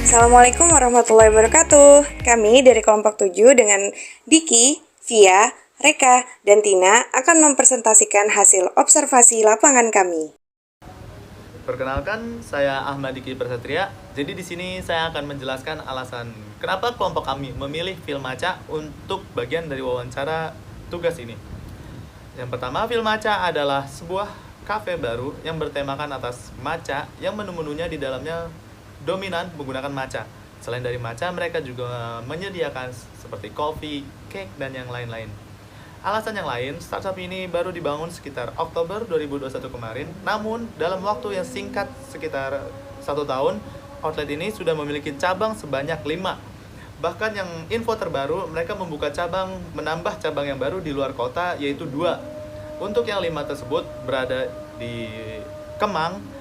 Assalamualaikum warahmatullahi wabarakatuh. Kami dari kelompok 7 dengan Diki, Via, Reka, dan Tina akan mempresentasikan hasil observasi lapangan kami. Perkenalkan, saya Ahmad Diki Prasetria. Jadi di sini saya akan menjelaskan alasan kenapa kelompok kami memilih Filmaca untuk bagian dari wawancara tugas ini. Yang pertama, Filmaca adalah sebuah kafe baru yang bertemakan atas matcha yang menu-menunya di dalamnya dominan menggunakan matcha. Selain dari matcha, mereka juga menyediakan seperti kopi, cake, dan yang lain-lain. Alasan yang lain, startup ini baru dibangun sekitar Oktober 2021 kemarin, namun dalam waktu yang singkat sekitar 1 tahun, outlet ini sudah memiliki cabang sebanyak 5. Bahkan yang info terbaru, mereka membuka cabang, menambah cabang yang baru di luar kota, yaitu 2. Untuk yang 5 tersebut berada di Kemang,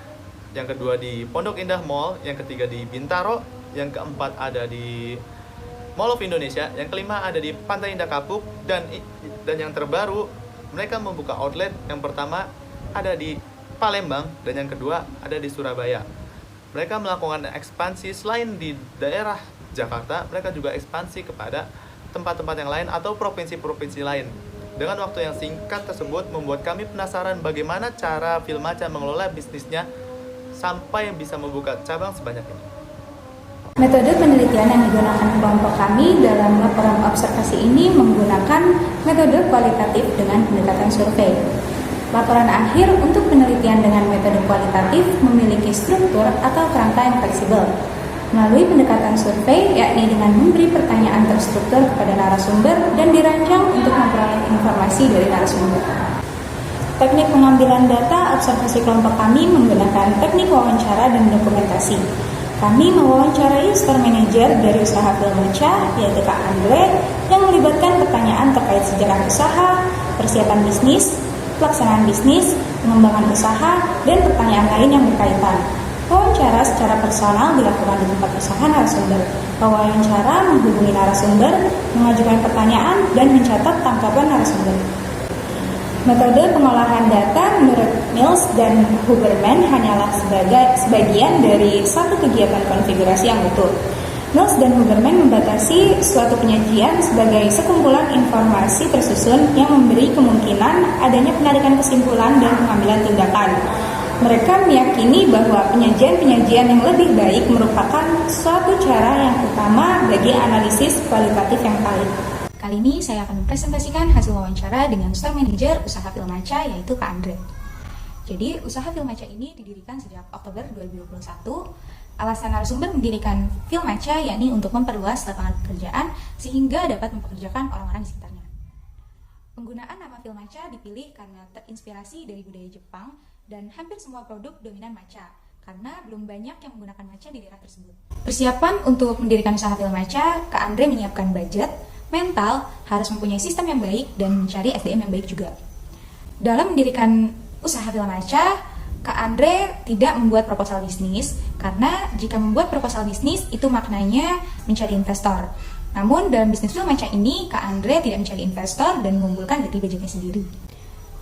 yang kedua di Pondok Indah Mall, yang ketiga di Bintaro, yang keempat ada di Mall of Indonesia, yang kelima ada di Pantai Indah Kapuk, dan yang terbaru mereka membuka outlet yang pertama ada di Palembang dan yang kedua ada di Surabaya. Mereka melakukan ekspansi selain di daerah Jakarta, mereka juga ekspansi kepada tempat-tempat yang lain atau provinsi-provinsi lain. Dengan waktu yang singkat tersebut membuat kami penasaran bagaimana cara Filmaca mengelola bisnisnya sampai bisa membuka cabang sebanyak ini. Metode penelitian yang digunakan kelompok kami dalam laporan observasi ini menggunakan metode kualitatif dengan pendekatan survei. Laporan akhir untuk penelitian dengan metode kualitatif memiliki struktur atau kerangka yang fleksibel. Melalui pendekatan survei, yakni dengan memberi pertanyaan terstruktur kepada narasumber dan dirancang untuk memperoleh informasi dari narasumber. Teknik pengambilan data observasi kelompok kami menggunakan teknik wawancara dan dokumentasi. Kami mewawancarai store manager dari usaha Filmaca, yaitu Kak Andre, yang melibatkan pertanyaan terkait sejarah usaha, persiapan bisnis, pelaksanaan bisnis, pengembangan usaha, dan pertanyaan lain yang berkaitan. Wawancara secara personal dilakukan di tempat usaha narasumber. Pewawancara menghubungi narasumber, mengajukan pertanyaan, dan mencatat tangkapan narasumber. Metode pengolahan data menurut Mills dan Huberman hanyalah sebagian dari satu kegiatan konfigurasi yang utuh. Mills dan Huberman membatasi suatu penyajian sebagai sekumpulan informasi tersusun yang memberi kemungkinan adanya penarikan kesimpulan dan pengambilan tindakan. Mereka meyakini bahwa penyajian-penyajian yang lebih baik merupakan suatu cara yang utama bagi analisis kualitatif yang valid. Kali ini saya akan mempresentasikan hasil wawancara dengan store manager usaha Filmaca, yaitu Kak Andre. Jadi, usaha Filmaca ini didirikan sejak Oktober 2021. Alasan narasumber mendirikan Filmaca yakni untuk memperluas lapangan pekerjaan sehingga dapat mempekerjakan orang-orang di sekitarnya. Penggunaan nama Filmaca dipilih karena terinspirasi dari budaya Jepang dan hampir semua produk dominan matcha, karena belum banyak yang menggunakan matcha di daerah tersebut. Persiapan untuk mendirikan usaha Filmaca, Kak Andre menyiapkan budget, mental, harus mempunyai sistem yang baik, dan mencari SDM yang baik juga. Dalam mendirikan usaha Filmaca, Kak Andre tidak membuat proposal bisnis, karena jika membuat proposal bisnis, itu maknanya mencari investor. Namun dalam bisnis Filmaca ini, Kak Andre tidak mencari investor dan mengumpulkan dari budgetnya sendiri.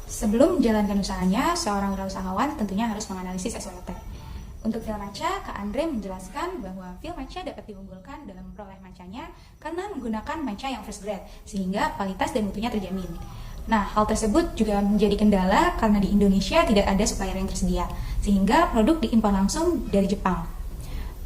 Sebelum menjalankan usahanya, seorang wirausahawan tentunya harus menganalisis SWOT. Untuk Filmaca, Kak Andre menjelaskan bahwa Filmaca dapat diunggulkan dalam memperoleh matchanya karena menggunakan matcha yang fresh grade, sehingga kualitas dan mutunya terjamin. Nah, hal tersebut juga menjadi kendala karena di Indonesia tidak ada supplier yang tersedia, sehingga produk diimpor langsung dari Jepang.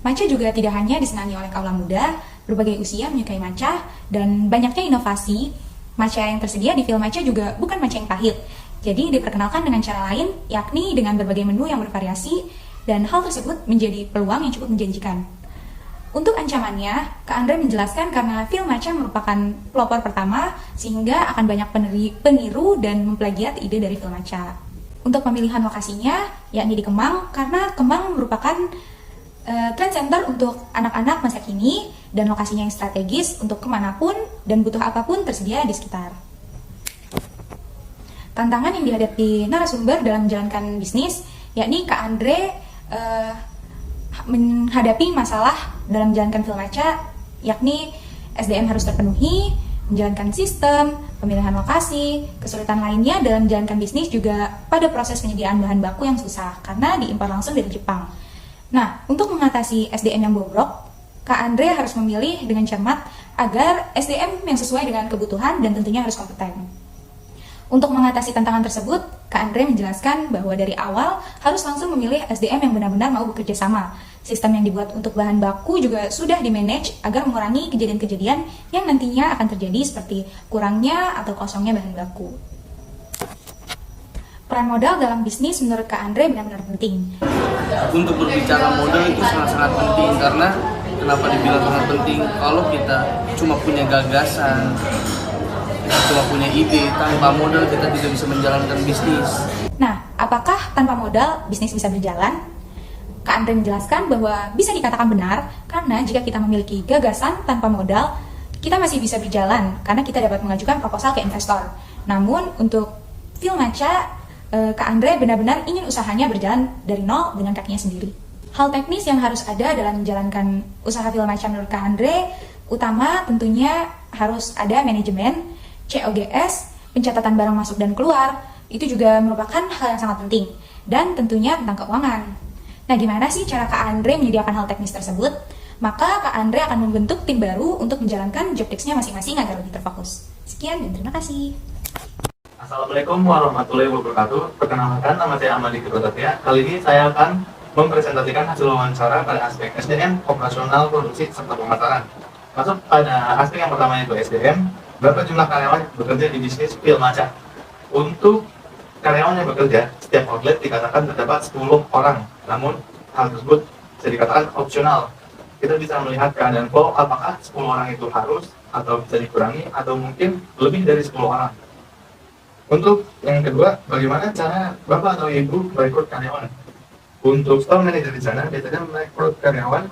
Matcha juga tidak hanya disenangi oleh kaum muda, berbagai usia menyukai matcha, dan banyaknya inovasi. Matcha yang tersedia di Filmaca juga bukan matcha yang pahit, jadi diperkenalkan dengan cara lain, yakni dengan berbagai menu yang bervariasi, dan hal tersebut menjadi peluang yang cukup menjanjikan. Untuk ancamannya, Kak Andre menjelaskan karena Filmaca merupakan pelopor pertama, sehingga akan banyak peniru dan memplagiat ide dari Filmaca. Untuk pemilihan lokasinya, yakni di Kemang, karena Kemang merupakan trend center untuk anak-anak masa kini, dan lokasinya yang strategis untuk kemanapun dan butuh apapun tersedia di sekitar. Tantangan yang dihadapi narasumber dalam menjalankan bisnis, yakni Kak Andre menghadapi masalah dalam menjalankan Filmaca, yakni SDM harus terpenuhi, menjalankan sistem, pemilihan lokasi, kesulitan lainnya dalam menjalankan bisnis juga pada proses penyediaan bahan baku yang susah karena diimpor langsung dari Jepang. Nah, untuk mengatasi SDM yang bobrok, Kak Andre harus memilih dengan cermat agar SDM yang sesuai dengan kebutuhan dan tentunya harus kompeten. Untuk mengatasi tantangan tersebut, Kak Andre menjelaskan bahwa dari awal harus langsung memilih SDM yang benar-benar mau bekerja sama. Sistem yang dibuat untuk bahan baku juga sudah di-manage agar mengurangi kejadian-kejadian yang nantinya akan terjadi seperti kurangnya atau kosongnya bahan baku. Peran modal dalam bisnis menurut Kak Andre benar-benar penting. Untuk berbicara modal itu sangat-sangat penting, karena kenapa dibilang sangat penting? Kalau kita cuma punya gagasan, kita cuma punya ide, tanpa modal kita tidak bisa menjalankan bisnis. Nah, apakah tanpa modal bisnis bisa berjalan? Kak Andre menjelaskan bahwa bisa dikatakan benar karena jika kita memiliki gagasan tanpa modal, kita masih bisa berjalan karena kita dapat mengajukan proposal ke investor. Namun untuk Filmaca, Kak Andre benar-benar ingin usahanya berjalan dari nol dengan kakinya sendiri. Hal teknis yang harus ada dalam menjalankan usaha Filmaca menurut Kak Andre, utama tentunya harus ada manajemen, COGS, pencatatan barang masuk dan keluar, itu juga merupakan hal yang sangat penting, dan tentunya tentang keuangan. Nah, gimana sih cara Kak Andre menyediakan hal teknis tersebut? Maka Kak Andre akan membentuk tim baru untuk menjalankan job desk-nya masing-masing agar lebih terfokus. Sekian dan terima kasih. Assalamualaikum warahmatullahi wabarakatuh. Perkenalkan, nama saya Amadi Satria. Kali ini saya akan mempresentasikan hasil wawancara pada aspek SDM, operasional, produksi, serta pemasaran. Masuk pada aspek yang pertama yaitu SDM, berapa jumlah karyawan bekerja di bisnis Filmaca. Untuk karyawan yang bekerja, setiap outlet dikatakan terdapat 10 orang. Namun, hal tersebut bisa dikatakan opsional. Kita bisa melihat keadaan flow apakah 10 orang itu harus atau bisa dikurangi atau mungkin lebih dari 10 orang. Untuk yang kedua, bagaimana cara Bapak atau Ibu merekrut karyawan? Untuk store manager di sana, biasanya merekrut karyawan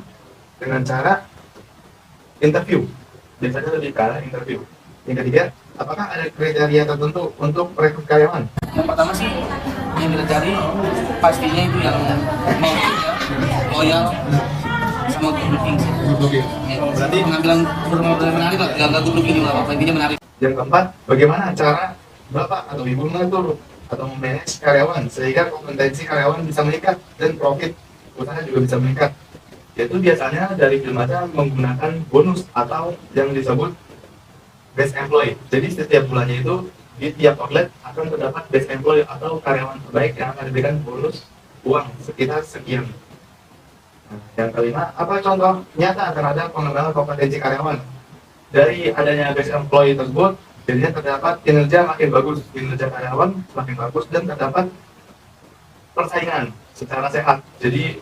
dengan cara interview. Biasanya lebih ke arah interview. Yang ketiga, apakah ada kriteria tertentu untuk merekrut karyawan? Yang pertama sih, yang kita cari pastinya itu yang mau kerja, loyal, sama good looking sih. Good looking. Ya, Berarti pengambilan menarik lah, nggak good looking juga apa, intinya menarik. yang keempat, bagaimana cara Bapak atau Ibu mengatur atau memanage karyawan sehingga kompetensi karyawan bisa meningkat dan profit usaha juga bisa meningkat. Yaitu biasanya dari Filmaca menggunakan bonus atau yang disebut best employee. Jadi setiap bulannya itu di tiap outlet akan terdapat best employee atau karyawan terbaik yang akan diberikan bonus uang sekitar sekian. Nah, yang kelima, apa contoh nyata terhadap pengembangan kompetensi karyawan? Dari adanya best employee tersebut, jadinya terdapat kinerja makin bagus, kinerja karyawan semakin bagus, dan terdapat persaingan secara sehat. Jadi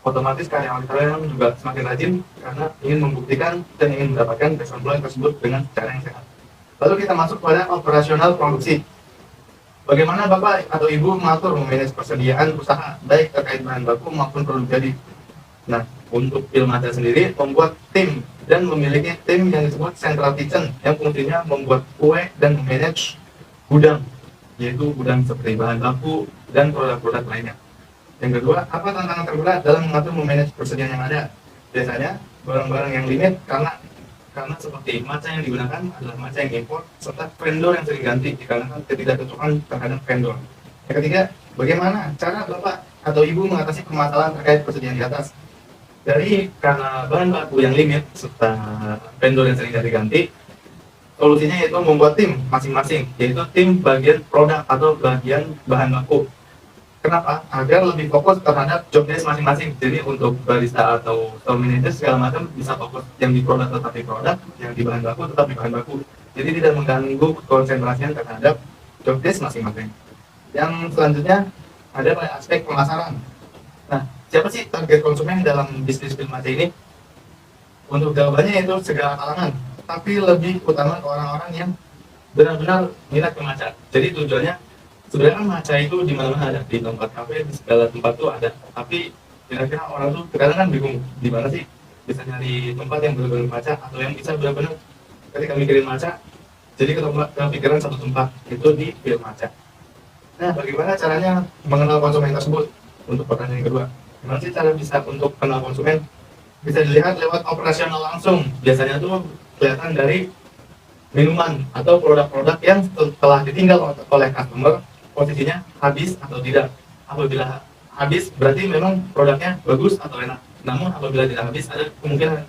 otomatis karyawan-karyawan juga semakin rajin karena ingin membuktikan dan ingin mendapatkan best employee tersebut dengan cara yang sehat. Lalu kita masuk pada operasional produksi. Bagaimana Bapak atau Ibu mengatur memanage persediaan usaha baik terkait bahan baku maupun produk jadi? Nah, untuk Filmaca sendiri membuat tim dan memiliki tim yang disebut Central Kitchen yang fungsinya membuat kue dan memanage gudang, yaitu gudang seperti bahan baku dan produk-produk lainnya. Yang kedua, apa tantangan terberat dalam mengatur memanage persediaan yang ada? Biasanya barang-barang yang limit karena seperti maca yang digunakan adalah maca yang impor serta vendor yang sering ganti dikarenakan ketidakcocokan terhadap vendor. Yang ketiga, bagaimana cara Bapak atau Ibu mengatasi permasalahan terkait persediaan di atas? Karena bahan baku yang limit serta vendor yang sering ganti-ganti, solusinya yaitu membuat tim masing-masing, yaitu tim bagian produk atau bagian bahan baku. Kenapa? Agar lebih fokus terhadap job desk masing-masing. Jadi untuk barista atau store manager segala macam bisa fokus, yang di produk tetap di produk, yang di bahan baku tetap di bahan baku. Jadi tidak mengganggu konsentrasinya terhadap job desk masing-masing. Yang selanjutnya ada pada aspek pemasaran. Nah, siapa sih target konsumen dalam bisnis Filmaca ini? Untuk jawabannya itu segala kalangan, tapi lebih utama ke orang-orang yang benar-benar minat ke maca. Jadi tujuannya sebenarnya maca itu di mana-mana ada, di tempat kafe, di segala tempat tuh ada. Tapi kira-kira orang tuh kadang kan bingung di mana sih bisa nyari tempat yang benar-benar maca atau yang bisa benar-benar ketika mikirin maca jadi kepikiran satu tempat itu di Filmaca. Nah, bagaimana caranya mengenal konsumen tersebut? Untuk pertanyaan yang kedua, gimana sih cara bisa untuk kenal konsumen? Bisa dilihat lewat operasional langsung. Biasanya tuh kelihatan dari minuman atau produk-produk yang telah ditinggal oleh customer, posisinya habis atau tidak. Apabila habis berarti memang produknya bagus atau enak. Namun apabila tidak habis ada kemungkinan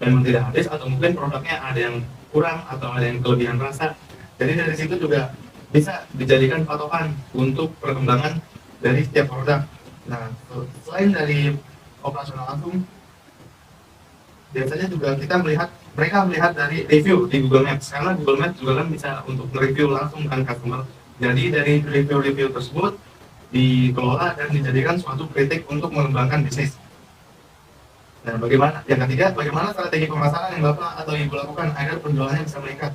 memang tidak habis, atau mungkin produknya ada yang kurang atau ada yang kelebihan rasa. Jadi dari situ juga bisa dijadikan patokan untuk perkembangan dari setiap produk. Nah, selain dari operasional langsung, biasanya juga mereka melihat dari review di Google Maps, karena Google Maps juga kan bisa untuk mereview langsung kan customer. Jadi dari review-review tersebut dikelola dan dijadikan suatu kritik untuk mengembangkan bisnis. Nah, yang ketiga, bagaimana strategi pemasaran yang Bapak atau Ibu lakukan agar penjualannya bisa meningkat?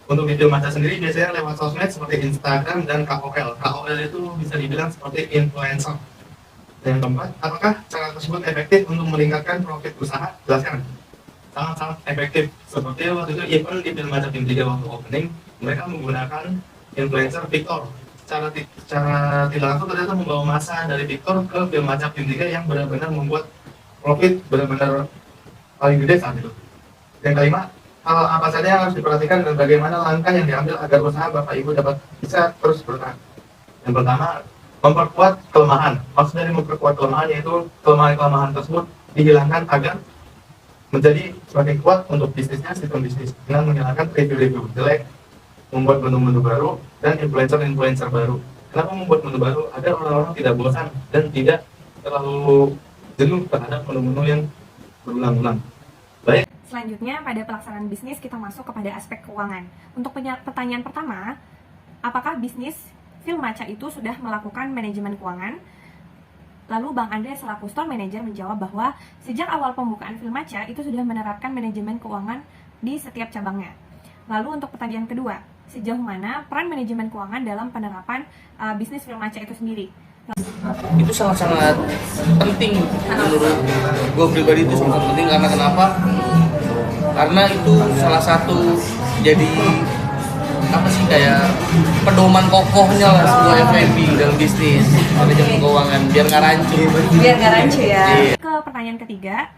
Untuk di Filmaca sendiri biasanya lewat sosmed seperti Instagram dan KOL. KOL itu bisa dibilang seperti influencer. Dan yang keempat, apakah cara tersebut efektif untuk meningkatkan profit usaha? Jelaskan. Sangat-sangat efektif. Seperti waktu itu event di Filmaca Tim 3 waktu opening, mereka menggunakan influencer Victor. Secara tidak langsung ternyata membawa massa dari Victor ke Filmaca Tim 3 yang benar-benar membuat profit benar-benar paling gede saat itu. Yang kelima, hal apa saja yang harus diperhatikan dan bagaimana langkah yang diambil agar usaha Bapak Ibu dapat bisa terus bertahan? Yang pertama, memperkuat kelemahan. Maksud dari memperkuat kelemahan yaitu kelemahan-kelemahan tersebut dihilangkan agar menjadi semakin kuat untuk bisnisnya, sistem bisnis, dengan menghilangkan review-review jelek, membuat menu-menu baru, dan influencer-influencer baru. Kenapa membuat menu baru? Agar orang-orang tidak bosan dan tidak terlalu jenuh terhadap menu-menu yang berulang-ulang. Baik. Selanjutnya, pada pelaksanaan bisnis kita masuk kepada aspek keuangan. Untuk pertanyaan pertama, apakah bisnis Filmaca itu sudah melakukan manajemen keuangan? Lalu Bang Andre selaku store manager menjawab bahwa sejak awal pembukaan Filmaca itu sudah menerapkan manajemen keuangan di setiap cabangnya. Lalu untuk pertanyaan kedua, sejauh mana peran manajemen keuangan dalam penerapan bisnis Filmaca itu sendiri? Itu sangat-sangat penting menurut gue pribadi, itu sangat penting. Karena kenapa? Karena itu salah satu jadi kayak pedoman kokohnya lah sebuah F&B dalam bisnis, manajemen keuangan, biar nggak rancu ya. Iya. Ke pertanyaan ketiga,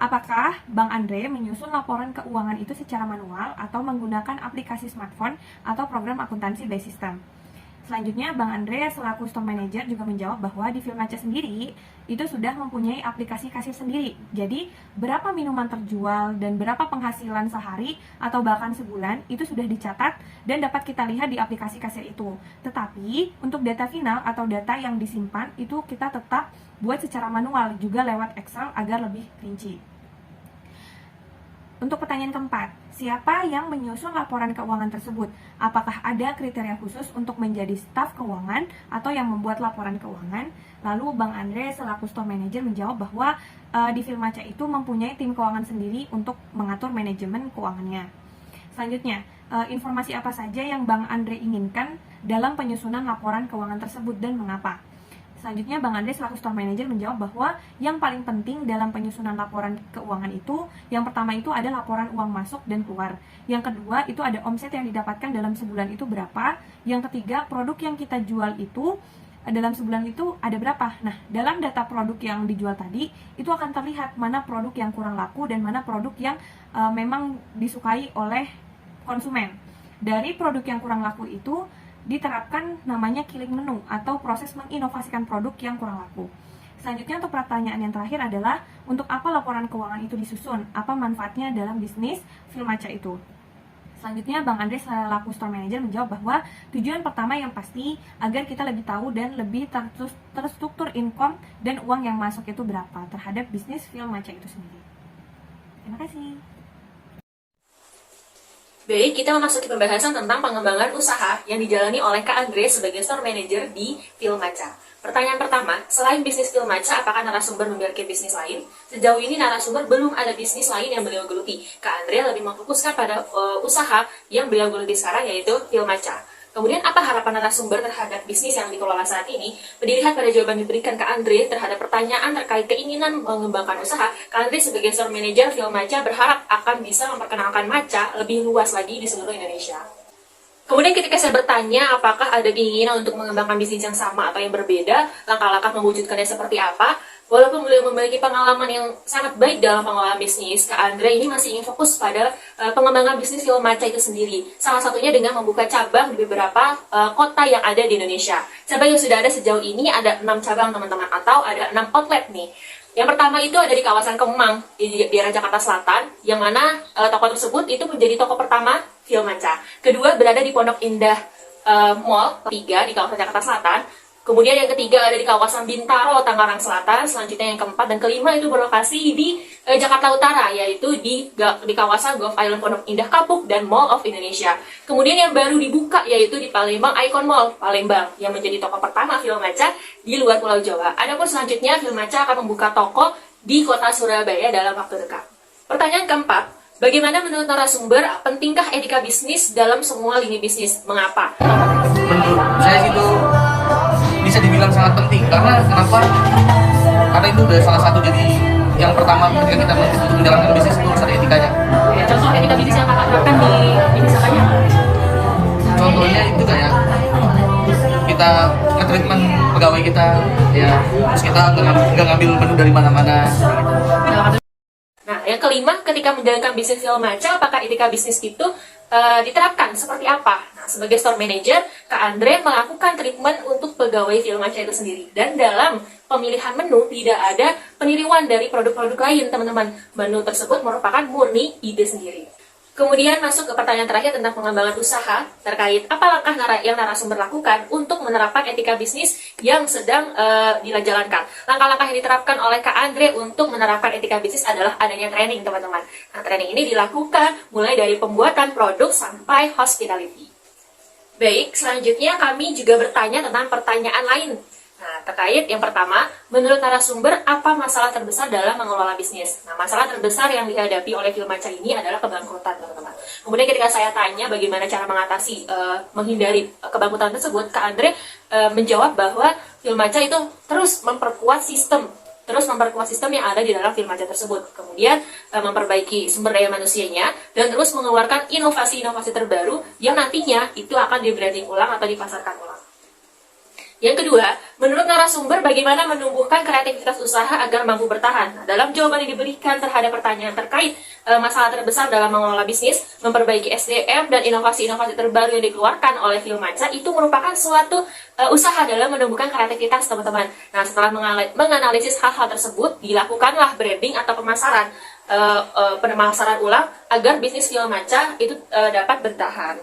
apakah Bang Andre menyusun laporan keuangan itu secara manual atau menggunakan aplikasi smartphone atau program akuntansi by system? Selanjutnya, Bang Andre selaku store manager juga menjawab bahwa di Filmaca sendiri itu sudah mempunyai aplikasi kasir sendiri. Jadi, berapa minuman terjual dan berapa penghasilan sehari atau bahkan sebulan itu sudah dicatat dan dapat kita lihat di aplikasi kasir itu. Tetapi, untuk data final atau data yang disimpan itu kita tetap buat secara manual juga lewat Excel agar lebih rinci. Untuk pertanyaan keempat, siapa yang menyusun laporan keuangan tersebut? Apakah ada kriteria khusus untuk menjadi staf keuangan atau yang membuat laporan keuangan? Lalu Bang Andre selaku store manager menjawab bahwa di Filmaca itu mempunyai tim keuangan sendiri untuk mengatur manajemen keuangannya. Selanjutnya, informasi apa saja yang Bang Andre inginkan dalam penyusunan laporan keuangan tersebut dan mengapa? Selanjutnya, Bang Andre selaku store manager menjawab bahwa yang paling penting dalam penyusunan laporan keuangan itu, yang pertama itu ada laporan uang masuk dan keluar. Yang kedua itu ada omset yang didapatkan dalam sebulan itu berapa. Yang ketiga, produk yang kita jual itu dalam sebulan itu ada berapa. Nah, dalam data produk yang dijual tadi, itu akan terlihat mana produk yang kurang laku dan mana produk yang memang disukai oleh konsumen. Dari produk yang kurang laku itu diterapkan namanya killing menu atau proses menginovasikan produk yang kurang laku. Selanjutnya untuk pertanyaan yang terakhir adalah untuk apa laporan keuangan itu disusun? Apa manfaatnya dalam bisnis Filmaca itu? Selanjutnya Bang Andre selaku store manager menjawab bahwa tujuan pertama yang pasti agar kita lebih tahu dan lebih terstruktur income dan uang yang masuk itu berapa terhadap bisnis Filmaca itu sendiri. Terima kasih. Baik, kita memasuki pembahasan tentang pengembangan usaha yang dijalani oleh Kak Andre sebagai store manager di Filmaca. Pertanyaan pertama, selain bisnis Filmaca, apakah narasumber memiliki bisnis lain? Sejauh ini narasumber belum ada bisnis lain yang beliau geluti. Kak Andre lebih memfokuskan pada usaha yang beliau geluti sekarang, yaitu Filmaca. Kemudian apa harapan narasumber terhadap bisnis yang dikelola saat ini? Dilihat pada jawaban diberikan Kak Andre terhadap pertanyaan terkait keinginan mengembangkan usaha, Kak Andre sebagai store manager Filmaca berharap akan bisa memperkenalkan Maca lebih luas lagi di seluruh Indonesia. Kemudian ketika saya bertanya apakah ada keinginan untuk mengembangkan bisnis yang sama atau yang berbeda, langkah-langkah mewujudkannya seperti apa, walaupun beliau memiliki pengalaman yang sangat baik dalam pengelolaan bisnis, Kak Andre ini masih ingin fokus pada pengembangan bisnis Filmaca itu sendiri. Salah satunya dengan membuka cabang di beberapa kota yang ada di Indonesia. Cabang yang sudah ada sejauh ini ada 6 cabang teman-teman, atau ada 6 outlet nih. Yang pertama itu ada di kawasan Kemang, di daerah Jakarta Selatan, yang mana toko tersebut itu menjadi toko pertama Filmanca. Kedua berada di Pondok Indah Mall 3 di kawasan Jakarta Selatan. Kemudian yang ketiga ada di kawasan Bintaro, Tangerang Selatan. Selanjutnya yang keempat dan kelima itu berlokasi di Jakarta Utara, yaitu di kawasan Golf Island Pondok Indah Kapuk dan Mall of Indonesia. Kemudian yang baru dibuka yaitu di Palembang Icon Mall, Palembang, yang menjadi toko pertama Filmanca di luar Pulau Jawa. Adapun selanjutnya Filmanca akan membuka toko di kota Surabaya dalam waktu dekat. Pertanyaan keempat, bagaimana menurut narasumber pentingkah etika bisnis dalam semua lini bisnis? Mengapa? Menurut saya itu bisa dibilang sangat penting karena kenapa? Karena itu udah salah satu jadi yang pertama ketika kita untuk menjalankan bisnis itu harus ada etikanya. Ya, contoh etika bisnis yang kakak terapkan di misalkannya apa? Contohnya itu kayak kita nge-treatment pegawai kita, ya, terus kita nggak ngambil menu dari mana-mana. Nah, yang kelima, ketika menjalankan bisnis Filmanca, apakah etika bisnis itu diterapkan seperti apa? Nah, sebagai store manager, Kak Andre melakukan treatment untuk pegawai Filmanca itu sendiri. Dan dalam pemilihan menu tidak ada peniruan dari produk-produk lain, teman-teman. Menu tersebut merupakan murni ide sendiri. Kemudian masuk ke pertanyaan terakhir tentang pengembangan usaha terkait apa langkah yang narasumber lakukan untuk menerapkan etika bisnis yang sedang dijalankan. Langkah-langkah yang diterapkan oleh Kak Andre untuk menerapkan etika bisnis adalah adanya training, teman-teman. Nah, training ini dilakukan mulai dari pembuatan produk sampai hospitality. Baik, selanjutnya kami juga bertanya tentang pertanyaan lain. Nah, terkait yang pertama, menurut narasumber, apa masalah terbesar dalam mengelola bisnis? Nah, masalah terbesar yang dihadapi oleh Filmanca ini adalah kebangkrutan, teman-teman. Kemudian ketika saya tanya bagaimana cara mengatasi, menghindari kebangkrutan tersebut, Kak Andre menjawab bahwa Filmanca itu terus memperkuat sistem yang ada di dalam Filmanca tersebut. Kemudian memperbaiki sumber daya manusianya dan terus mengeluarkan inovasi-inovasi terbaru yang nantinya itu akan di-branding ulang atau dipasarkan ulang. Yang kedua, menurut narasumber bagaimana menumbuhkan kreativitas usaha agar mampu bertahan? Nah, dalam jawaban yang diberikan terhadap pertanyaan terkait masalah terbesar dalam mengelola bisnis, memperbaiki SDM dan inovasi-inovasi terbaru yang dikeluarkan oleh Filmanca itu merupakan suatu usaha dalam menumbuhkan kreativitas, teman-teman. Nah, setelah menganalisis hal-hal tersebut, dilakukanlah branding atau pemasaran ulang agar bisnis Filmanca itu dapat bertahan.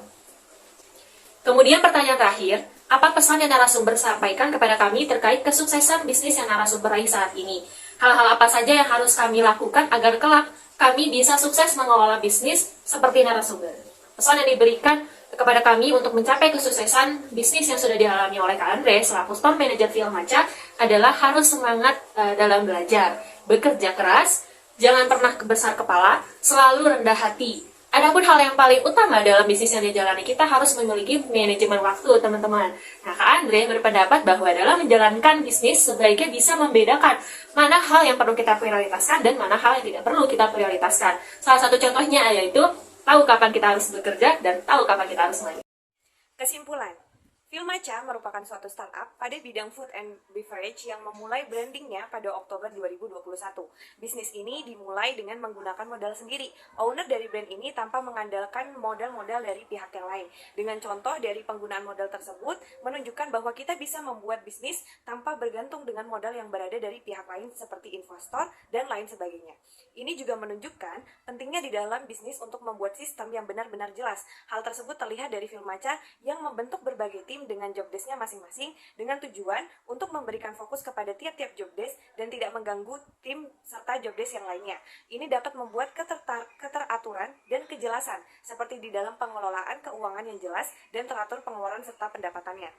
Kemudian pertanyaan terakhir, apa pesan yang narasumber sampaikan kepada kami terkait kesuksesan bisnis yang narasumber raih saat ini? Hal-hal apa saja yang harus kami lakukan agar kelak kami bisa sukses mengelola bisnis seperti narasumber? Pesan yang diberikan kepada kami untuk mencapai kesuksesan bisnis yang sudah dialami oleh Kak Andre selaku store manager Filmanca adalah harus semangat dalam belajar, bekerja keras, jangan pernah besar kepala, selalu rendah hati. Adapun hal yang paling utama dalam bisnis yang dijalani, kita harus memiliki manajemen waktu, teman-teman. Nah, Kak Andre berpendapat bahwa dalam menjalankan bisnis, sebaiknya bisa membedakan mana hal yang perlu kita prioritaskan dan mana hal yang tidak perlu kita prioritaskan. Salah satu contohnya yaitu tahu kapan kita harus bekerja dan tahu kapan kita harus main. Kesimpulan, Filmanca merupakan suatu startup pada bidang food and beverage yang memulai brandingnya pada Oktober 2021. Bisnis ini dimulai dengan menggunakan modal sendiri. Owner dari brand ini tanpa mengandalkan modal-modal dari pihak yang lain. Dengan contoh dari penggunaan modal tersebut, menunjukkan bahwa kita bisa membuat bisnis tanpa bergantung dengan modal yang berada dari pihak lain seperti investor dan lain sebagainya. Ini juga menunjukkan pentingnya di dalam bisnis untuk membuat sistem yang benar-benar jelas. Hal tersebut terlihat dari Filmanca yang membentuk berbagai tim dengan job desk-nya masing-masing dengan tujuan untuk memberikan fokus kepada tiap-tiap job desk dan tidak mengganggu tim serta job desk yang lainnya. Ini dapat membuat keteraturan dan kejelasan seperti di dalam pengelolaan keuangan yang jelas dan teratur pengeluaran serta pendapatannya.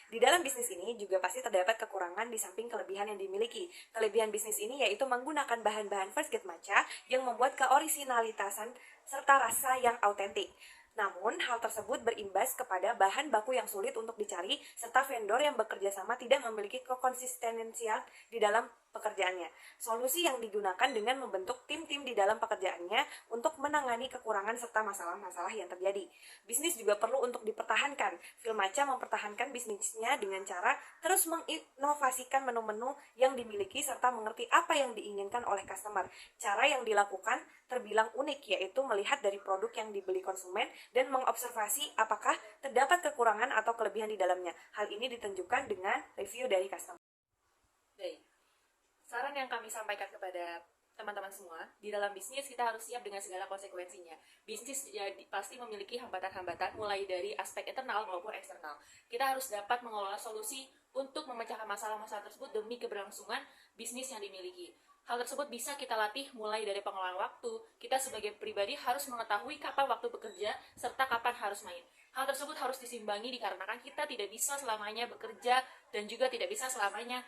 Di dalam bisnis ini juga pasti terdapat kekurangan di samping kelebihan yang dimiliki. Kelebihan bisnis ini yaitu menggunakan bahan-bahan first grade matcha yang membuat keorisinalitasan serta rasa yang autentik. Namun, hal tersebut berimbas kepada bahan baku yang sulit untuk dicari, serta vendor yang bekerja sama tidak memiliki kekonsistensian di dalam pekerjaannya. Solusi yang digunakan dengan membentuk tim-tim di dalam pekerjaannya untuk menangani kekurangan serta masalah-masalah yang terjadi. Bisnis juga perlu untuk dipertahankan. Filmanca mempertahankan bisnisnya dengan cara terus menginovasikan menu-menu yang dimiliki serta mengerti apa yang diinginkan oleh customer. Cara yang dilakukan terbilang unik, yaitu melihat dari produk yang dibeli konsumen dan mengobservasi apakah terdapat kekurangan atau kelebihan di dalamnya. Hal ini ditunjukkan dengan review dari customer. Baik. Saran yang kami sampaikan kepada teman-teman semua, di dalam bisnis kita harus siap dengan segala konsekuensinya. Bisnis pasti memiliki hambatan-hambatan mulai dari aspek internal maupun eksternal. Kita harus dapat mengelola solusi untuk memecahkan masalah-masalah tersebut demi keberlangsungan bisnis yang dimiliki. Hal tersebut bisa kita latih mulai dari pengelolaan waktu. Kita sebagai pribadi harus mengetahui kapan waktu bekerja serta kapan harus main. Hal tersebut harus diseimbangi dikarenakan kita tidak bisa selamanya bekerja dan juga tidak bisa selamanya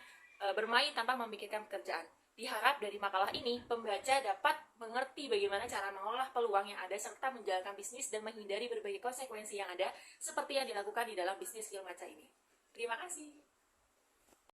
bermain tanpa memikirkan pekerjaan. Diharap dari makalah ini, pembaca dapat mengerti bagaimana cara mengolah peluang yang ada serta menjalankan bisnis dan menghindari berbagai konsekuensi yang ada seperti yang dilakukan di dalam bisnis Film Maca ini. Terima kasih.